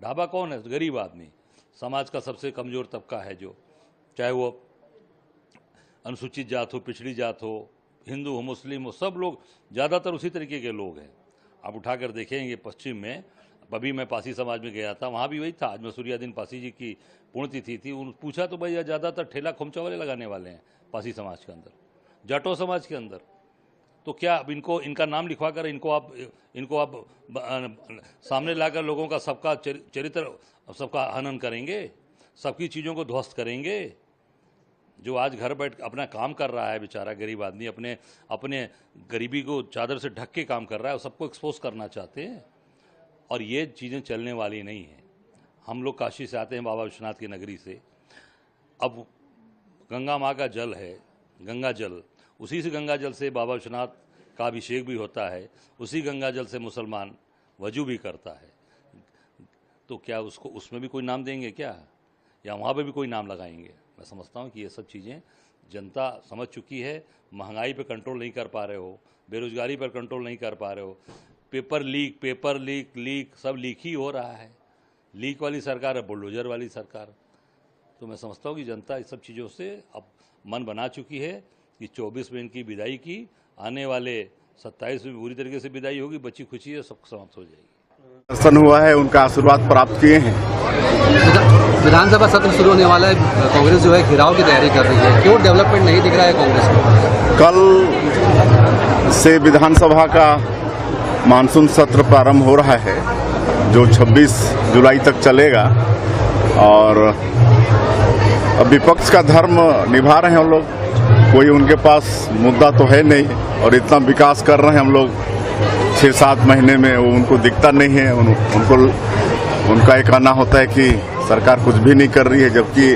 ढाबा कौन है? गरीब आदमी। समाज का सबसे कमज़ोर तबका है जो, चाहे वो अनुसूचित जात हो, पिछड़ी जात हो, हिंदू हो, मुस्लिम हो, सब लोग ज़्यादातर उसी तरीके के लोग हैं। आप उठाकर देखेंगे पश्चिम में, अभी मैं पासी समाज में गया था, वहाँ भी वही था। आज मैं सूर्यादीन पासी जी की पुण्यतिथि थी। पूछा तो भाई ज़्यादातर ठेला खोमचा वाले लगाने वाले हैं पासी समाज के अंदर, जाटो समाज के अंदर। तो क्या अब इनका नाम लिखवा कर इनको आप सामने लाकर लोगों का सबका चरित्र, सबका हनन करेंगे, सबकी चीज़ों को ध्वस्त करेंगे? जो आज घर बैठ अपना काम कर रहा है बेचारा गरीब आदमी, अपने गरीबी को चादर से ढक के काम कर रहा है, सबको एक्सपोज करना चाहते हैं। और ये चीज़ें चलने वाली नहीं हैं। हम लोग काशी से आते हैं, बाबा विश्वनाथ की नगरी से। अब गंगा माँ का जल है, गंगा जल, उसी से गंगा जल से बाबा विश्वनाथ का अभिषेक भी होता है, उसी गंगा जल से मुसलमान वजू भी करता है। तो क्या उसको उसमें भी कोई नाम देंगे क्या, या वहाँ पे भी कोई नाम लगाएंगे? मैं समझता हूँ कि ये सब चीज़ें जनता समझ चुकी है। महंगाई पे कंट्रोल नहीं कर पा रहे हो, बेरोजगारी पर कंट्रोल नहीं कर पा रहे हो, पेपर लीक सब लीक ही हो रहा है। लीक वाली सरकार है, बुलडोजर वाली सरकार। तो मैं समझता हूँ कि जनता इस सब चीज़ों से अब मन बना चुकी है कि 24 में इनकी विदाई की, आने वाले 27 में बुरी तरीके से विदाई होगी, बची खुची है, सब समाप्त हो जाएगी। दर्शन हुआ है, उनका आशीर्वाद प्राप्त किए हैं। विधानसभा सत्र शुरू होने वाला है, कांग्रेस जो है घेराव की तैयारी कर रही है, क्यों डेवलपमेंट नहीं दिख रहा है कांग्रेस को? कल से विधानसभा का मानसून सत्र प्रारंभ हो रहा है, जो 26 जुलाई तक चलेगा। और अब विपक्ष का धर्म निभा रहे हैं हम लोग। कोई उनके पास मुद्दा तो है नहीं, और इतना विकास कर रहे हैं हम लोग 6-7 महीने में, वो उनको दिखता नहीं है। उनका एक कहना होता है कि सरकार कुछ भी नहीं कर रही है, जबकि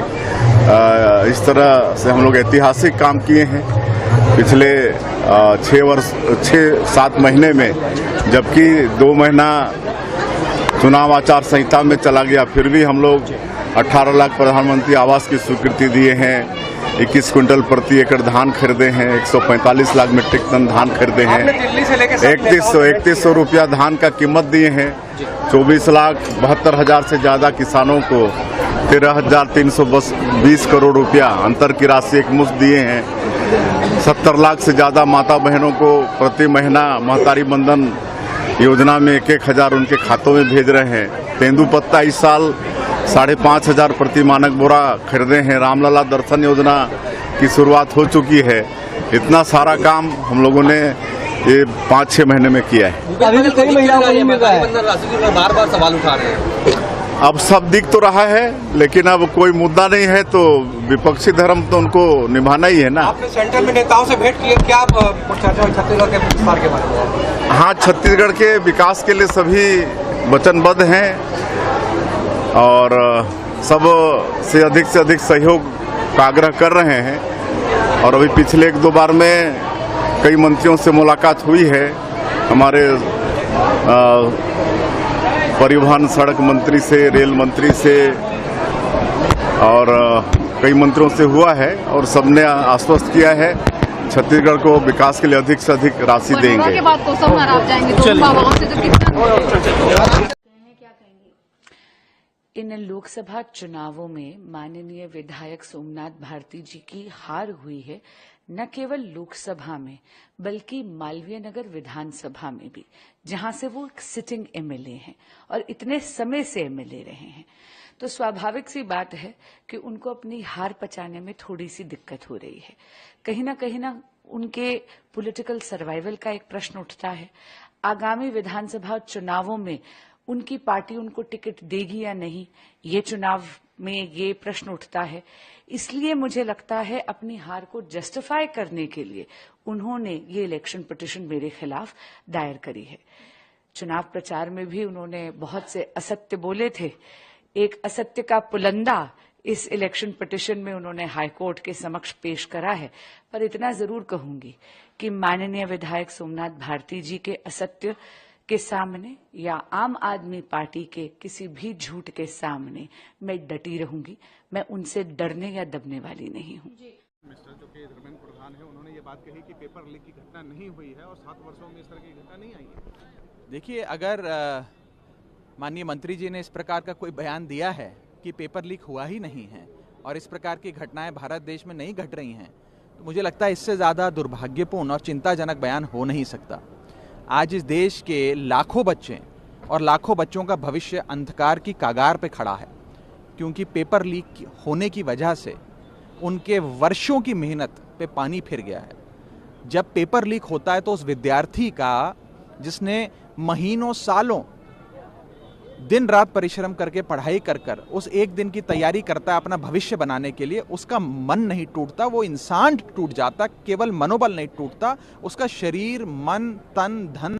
इस तरह से हम लोग ऐतिहासिक काम किए हैं पिछले 6-7 महीने में। जबकि 2 महीना चुनाव आचार संहिता में चला गया, फिर भी हम लोग 18 लाख प्रधानमंत्री आवास की स्वीकृति दिए हैं, 21 क्विंटल प्रति एकड़ धान खरीदे हैं, 145 लाख मीट्रिक टन धान खरीदे हैं, 3100 रुपया धान का कीमत दिए हैं, 24,72,000 से ज़्यादा किसानों को 13,320 करोड़ रुपया अंतर की राशि एक मुश्त दिए हैं, 70 लाख से ज़्यादा माता बहनों को प्रति महीना महतारी बंधन योजना में 1,000 उनके खातों में भेज रहे हैं। तेंदुपत्ता इस साल 5,500 प्रति मानक बोरा खरीदे हैं। रामलला दर्शन योजना की शुरुआत हो चुकी है। इतना सारा काम हम लोगों ने ये 5-6 महीने में किया है। अभी भी कई महिलाओं को नहीं मिल रहा है, बार-बार सवाल उठा रहे हैं। अब सब दिख तो रहा है, लेकिन अब कोई मुद्दा नहीं है तो विपक्षी धर्म तो उनको निभाना ही है ना। आपने सेंट्रल में नेताओं से भेंट की है, क्या चर्चा हुई छत्तीसगढ़ के विस्तार के बारे में? हाँ, छत्तीसगढ़ के विकास के लिए सभी वचनबद्ध हैं और सब से अधिक सहयोग का आग्रह कर रहे हैं। और अभी पिछले 1-2 बार में कई मंत्रियों से मुलाकात हुई है, हमारे परिवहन सड़क मंत्री से, रेल मंत्री से और कई मंत्रियों से हुआ है, और सबने आश्वस्त किया है छत्तीसगढ़ को विकास के लिए अधिक से अधिक राशि देंगे। के बाद तो सब नाराज जाएंगे, तो बाबाओं से जो कितना इन लोकसभा चुनावों में माननीय विधायक सोमनाथ भारती जी की हार हुई है, न केवल लोकसभा में बल्कि मालवीय नगर विधानसभा में भी, जहां से वो एक सिटिंग एमएलए हैं और इतने समय से एमएलए रहे हैं। तो स्वाभाविक सी बात है कि उनको अपनी हार पचाने में थोड़ी सी दिक्कत हो रही है। कहीं ना उनके पॉलिटिकल सर्वाइवल का एक प्रश्न उठता है। आगामी विधानसभा चुनावों में उनकी पार्टी उनको टिकट देगी या नहीं, ये चुनाव में ये प्रश्न उठता है। इसलिए मुझे लगता है अपनी हार को जस्टिफाई करने के लिए उन्होंने ये इलेक्शन पिटीशन मेरे खिलाफ दायर करी है। चुनाव प्रचार में भी उन्होंने बहुत से असत्य बोले थे। एक असत्य का पुलंदा इस इलेक्शन पिटिशन में उन्होंने हाईकोर्ट के समक्ष पेश करा है। पर इतना जरूर कहूंगी कि माननीय विधायक सोमनाथ भारती जी के असत्य के सामने या आम आदमी पार्टी के किसी भी झूठ के सामने मैं डटी रहूंगी। मैं उनसे डरने या दबने वाली नहीं हूं। मिनिस्टर जो कि धर्मेंद्र प्रधान है, उन्होंने ये बात कही कि पेपर लीक की घटना नहीं हुई है और 7 वर्षों में इस तरह की घटना नहीं आई है। देखिए, अगर माननीय मंत्री जी ने इस प्रकार का कोई बयान दिया है कि पेपर लीक हुआ ही नहीं है और इस प्रकार की घटनाएं भारत देश में नहीं घट रही हैं, तो मुझे लगता है इससे ज़्यादा दुर्भाग्यपूर्ण और चिंताजनक बयान हो नहीं सकता। आज इस देश के लाखों बच्चे और लाखों बच्चों का भविष्य अंधकार की कागार पे खड़ा है, क्योंकि पेपर लीक होने की वजह से उनके वर्षों की मेहनत पे पानी फिर गया है। जब पेपर लीक होता है तो उस विद्यार्थी का, जिसने महीनों सालों दिन रात परिश्रम करके पढ़ाई कर कर उस एक दिन की तैयारी करता है अपना भविष्य बनाने के लिए, उसका मन नहीं टूटता, वो इंसान टूट जाता। केवल मनोबल नहीं टूटता, उसका शरीर, मन, तन, धन।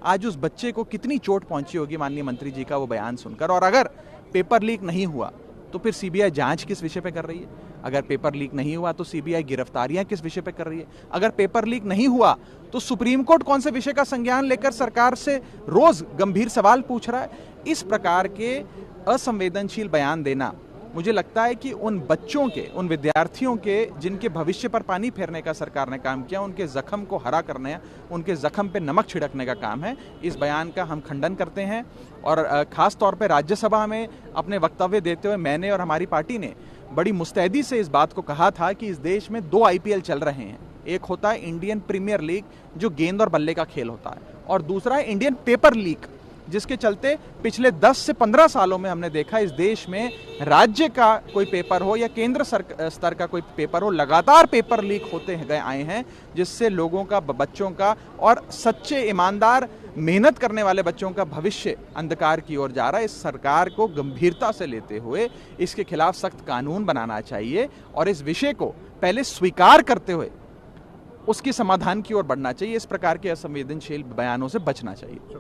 आज उस बच्चे को कितनी चोट पहुंची होगी माननीय मंत्री जी का वो बयान सुनकर। और अगर पेपर लीक नहीं हुआ तो फिर सीबीआई जांच किस विषय पे कर रही है? अगर पेपर लीक नहीं हुआ तो सीबीआई गिरफ्तारियां किस विषय पे कर रही है? अगर पेपर लीक नहीं हुआ तो सुप्रीम कोर्ट कौन से विषय का संज्ञान लेकर सरकार से रोज गंभीर सवाल पूछ रहा है? इस प्रकार के असंवेदनशील बयान देना, मुझे लगता है कि उन बच्चों के, उन विद्यार्थियों के जिनके भविष्य पर पानी फेरने का सरकार ने काम किया, उनके जख्म को हरा करने, उनके जख्म पे नमक छिड़कने का काम है। इस बयान का हम खंडन करते हैं और खास तौर पे राज्यसभा में अपने वक्तव्य देते हुए मैंने और हमारी पार्टी ने बड़ी मुस्तैदी से इस बात को कहा था कि इस देश में 2 IPL चल रहे हैं। एक होता है इंडियन प्रीमियर लीग, जो गेंद और बल्ले का खेल होता है, और दूसरा है इंडियन पेपर लीग, जिसके चलते पिछले 10 से 15 सालों में हमने देखा इस देश में राज्य का कोई पेपर हो या केंद्र स्तर का कोई पेपर हो, लगातार पेपर लीक होते गए आए हैं, जिससे लोगों का, बच्चों का और सच्चे ईमानदार मेहनत करने वाले बच्चों का भविष्य अंधकार की ओर जा रहा है। इस सरकार को गंभीरता से लेते हुए इसके खिलाफ सख्त कानून बनाना चाहिए और इस विषय को पहले स्वीकार करते हुए उसकी समाधान की ओर बढ़ना चाहिए। इस प्रकार के असंवेदनशील बयानों से बचना चाहिए।